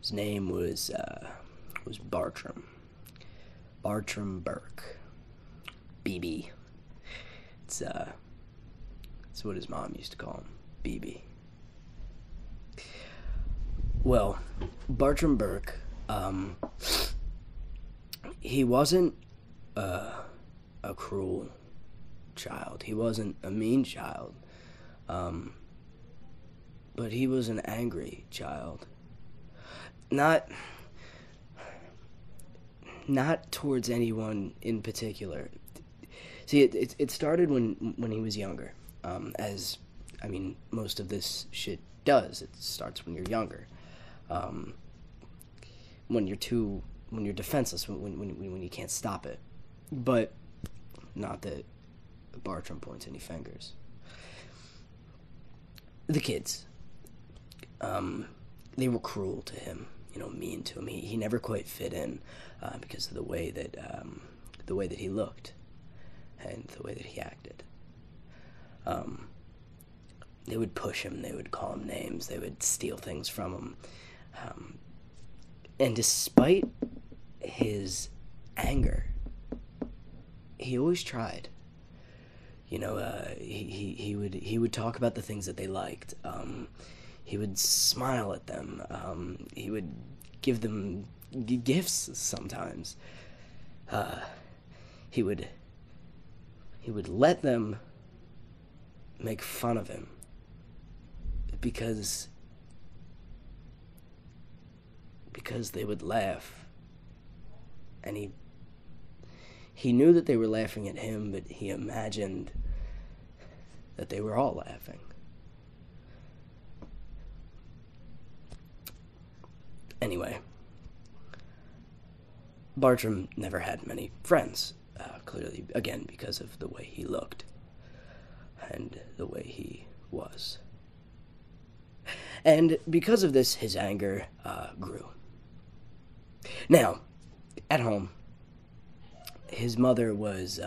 His name was Bartrum. Bartrum Burk. BB. It's what his mom used to call him. BB. Well, Bartrum Burk, he wasn't a cruel child. He wasn't a mean child. But he was an angry child. Not towards anyone in particular. See, it started when he was younger. Most of this shit does. It starts when you're younger. When you're defenseless, when you can't stop it. But not that Bartrum points any fingers. The kids, they were cruel to him, mean to him. He never quite fit in because of the way that he looked and the way that he acted. They would push him, they would call him names, they would steal things from him. And despite his anger, he always tried. He would talk about the things that they liked. He would smile at them. He would give them gifts sometimes. He would let them make fun of him because they would laugh, and he knew that they were laughing at him, but he imagined that they were all laughing. Anyway, Bartrum never had many friends, clearly, again, because of the way he looked and the way he was. And because of this, his anger grew. Now, at home, his mother was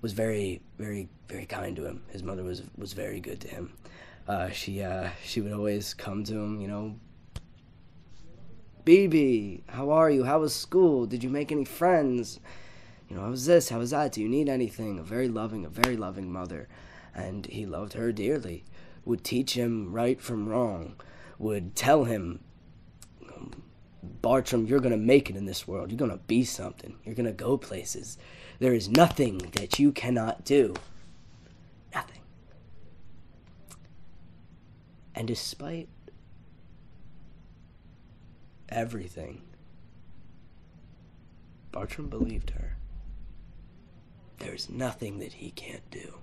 very, very, very kind to him. His mother was very good to him. She would always come to him, "BB, how are you? How was school? Did you make any friends? How was this? How was that? Do you need anything?" A very loving mother. And he loved her dearly. Would teach him right from wrong. Would tell him, "Bartrum, you're going to make it in this world. You're going to be something. You're going to go places. There is nothing that you cannot do." Nothing. And despite everything, Bartrum believed her. There's nothing that he can't do.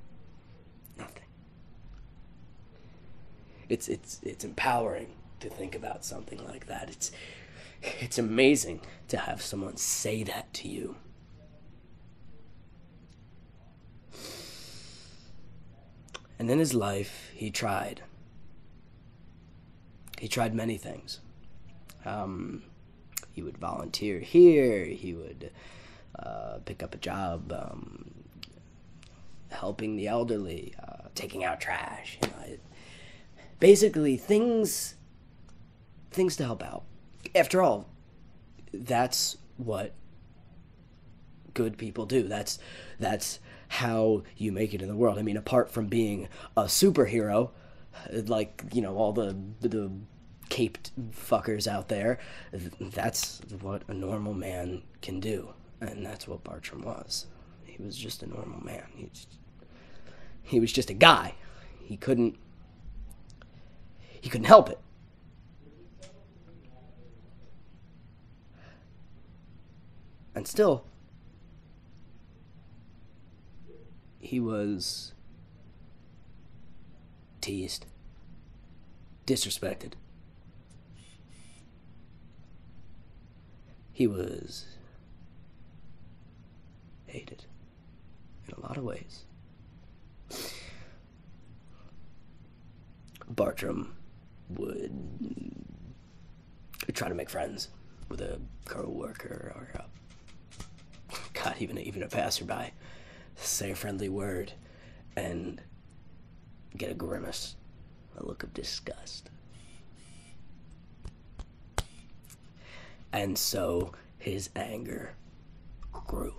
Nothing. It's empowering to think about something like that. It's amazing to have someone say that to you. And in his life, he tried. He tried many things. He would volunteer here. He would pick up a job helping the elderly, taking out trash. Basically, things to help out. After all, that's what good people do. That's how you make it in the world. Apart from being a superhero, like, all the caped fuckers out there, that's what a normal man can do. And that's what Bartrum was. He was just a normal man. He was just a guy. He couldn't help it. And still, he was teased, disrespected. He was hated in a lot of ways. Bartrum would try to make friends with a co-worker or even a passerby, say a friendly word, and get a grimace, a look of disgust. And so his anger grew.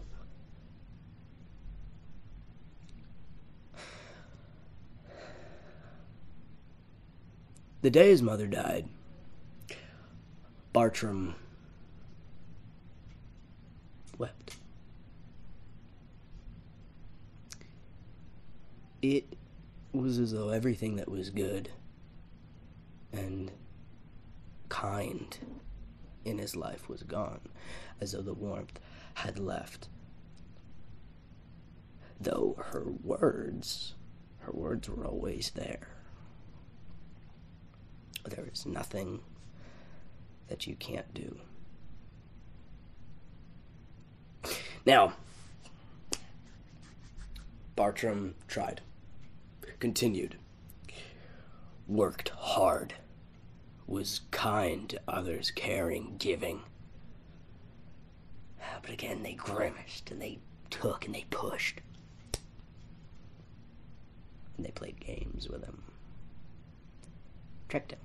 The day his mother died, Bartrum wept. It was as though everything that was good and kind in his life was gone, as though the warmth had left. Though her words were always there. There is nothing that you can't do. Now, Bartrum tried, continued, worked hard, was kind to others, caring, giving. But again, they grimaced, and they took, and they pushed. And they played games with him. Tricked him.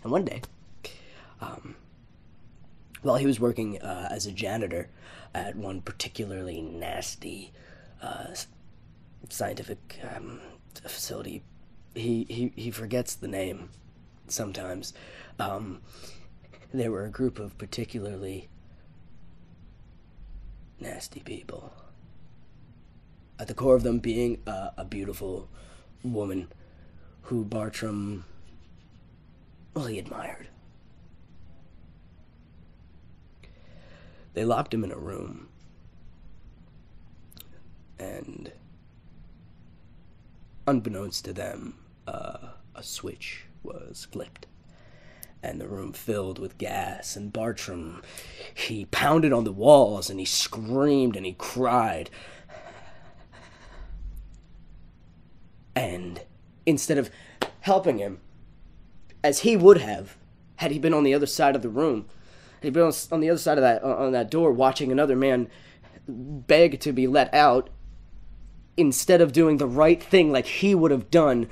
And one day, while he was working as a janitor at one particularly nasty scientific facility, he forgets the name sometimes. There were a group of particularly nasty people. At the core of them being a beautiful woman who Bartrum, well, he admired. They locked him in a room, and unbeknownst to them, a switch was flipped, and the room filled with gas, and Bartrum, he pounded on the walls, and he screamed, and he cried. And instead of helping him, as he would have, had he been on the other side of the room, had he been on the other side of that door, watching another man beg to be let out, instead of doing the right thing like he would have done,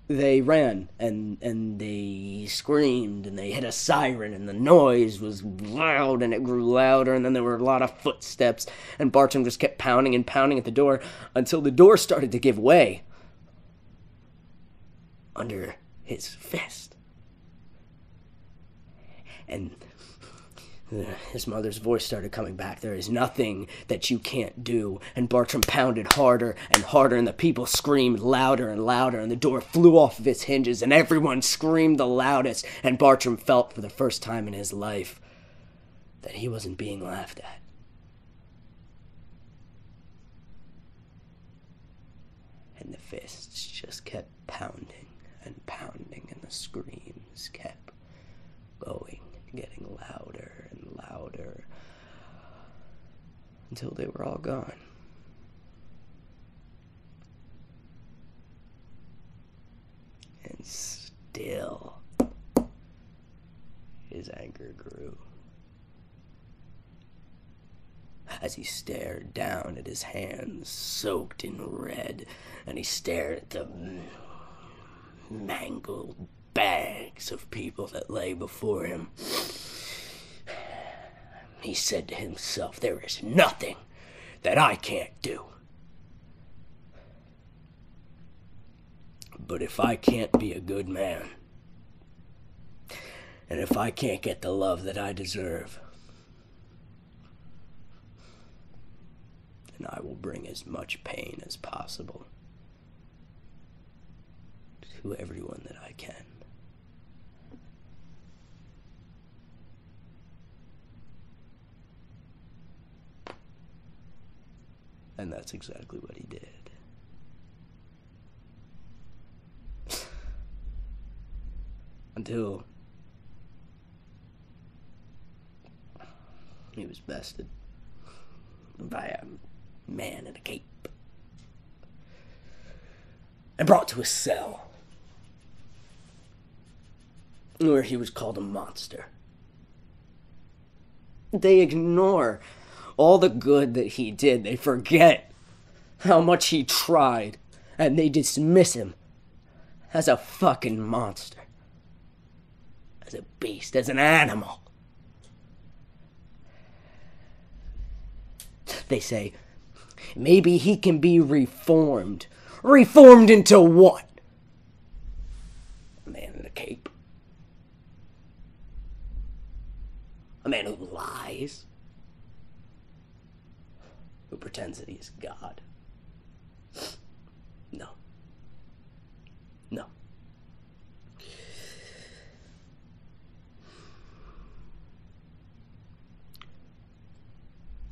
they ran, and they screamed, and they hit a siren, and the noise was loud, and it grew louder, and then there were a lot of footsteps, and Bartrum just kept pounding and pounding at the door, until the door started to give way under his fist. And his mother's voice started coming back. There is nothing that you can't do. And Bartrum pounded harder and harder, and the people screamed louder and louder, and the door flew off of its hinges, and everyone screamed the loudest, and Bartrum felt for the first time in his life that he wasn't being laughed at. And the fists just kept pounding and pounding, and the screams kept going, getting louder and louder, until they were all gone. And still, his anger grew. As he stared down at his hands soaked in red, and he stared at the mangled bags of people that lay before him, he said to himself, there is nothing that I can't do. But if I can't be a good man, and if I can't get the love that I deserve, then I will bring as much pain as possible to everyone that I can. And that's exactly what he did. Until he was bested by a man in a cape and brought to a cell where he was called a monster. They ignore all the good that he did. They forget how much he tried, and they dismiss him as a fucking monster. as a beast, as an animal. They say, maybe he can be reformed. Reformed into what? A man in a cape. A man who lies. Who pretends that he's God. No. No.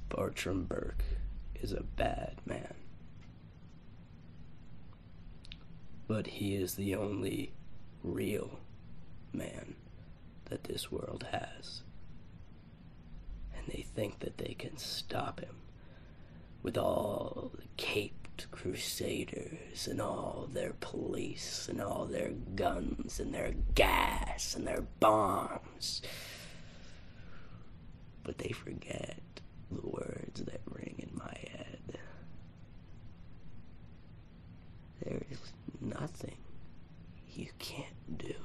Bartrum Burk is a bad man. But he is the only real man that this world has. And they think that they can stop him with all the caped crusaders and all their police and all their guns and their gas and their bombs. But they forget the words that ring in my head. There is nothing you can't do.